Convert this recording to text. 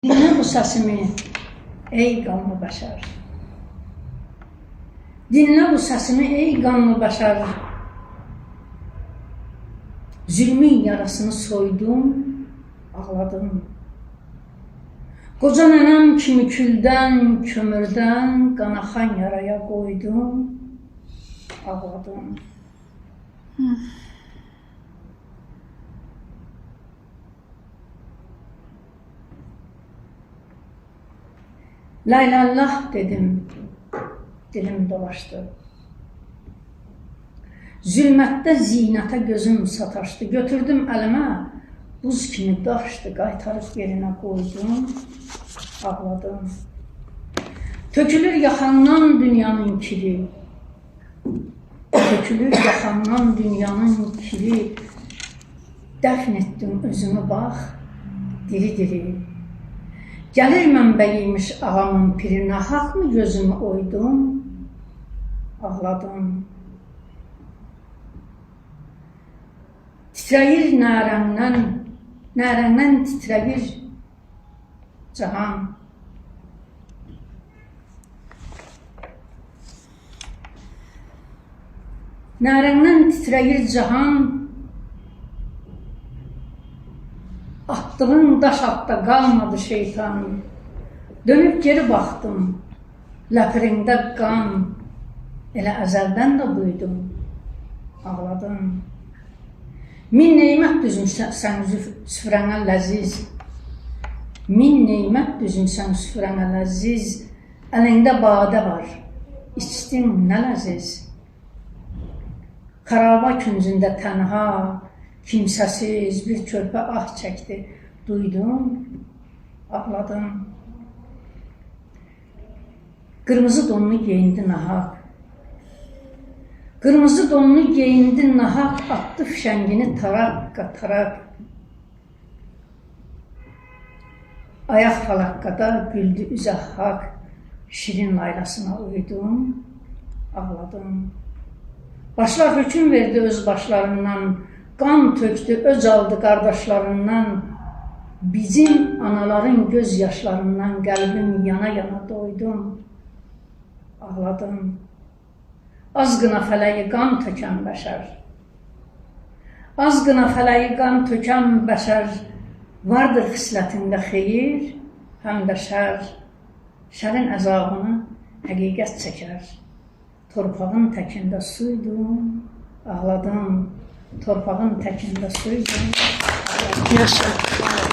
Dinle bu səsimi, ey qanlı bəşər. Dinle bu səsimi, ey qanlı bəşər. Zülmün yarasını soydum, ağladım. Qoca nənəm kimi küldən, kömürdən qanaxan yaraya qoydum, ağladım. Laylallah dedim, dilim dolaşdı. Zülmətdə zinətə gözüm sataşdı. Götürdüm əlimə, buz kimi daşdı, qaytarıb yerinə qoydum, ağladım. Tökülür yaxandan dünyanın kiri, tökülür yaxandan dünyanın kiri. Dəfn etdim özümü bax, diri-diri. Gəlir mənbəyiymiş ağamın piri, nahaq mı gözümü oydum, ağladım. Titrəyir nərəndən titrəyir cahan. Nərəndən titrəyir cahan, attığın daş altda qalmadı şeytan. Dönüb geri baxdım, ləpirində qan, elə əzəldən də duydum, ağladım. Min neymət düzmüsən süfrənə ləziz, min neymət düzmüsən süfrənə ləziz, əlində badə var, içdim nə ləziz. Xaraba küncündə tənha, kimsəsiz bir körpə ah çəkdi, duydum, ağladım. Qırmızı donunu geyindi nahaq, qırmızı donunu geyindi nahaq, atdı fişəngini taraq-taraq. Ayaq falaqqada güldü üzə haqq, şirin laylasına uydum, ağladım. Başlar höküm verdi öz başlarından, qan tökdü, öc aldı qardaşlarından. Bizim anaların göz yaşlarından qəlbim yana-yana doydum, ağladım. Az qına fələyi qan tökən bəşər, az qına fələyi qan tökən bəşər, vardır xislətində xeyir, həm də şər. Şərin əzabını həqiqət çəkər. Torpağın təkində suydum, ağladım. Torpağın təkində suydum, ağladım. Yaşa.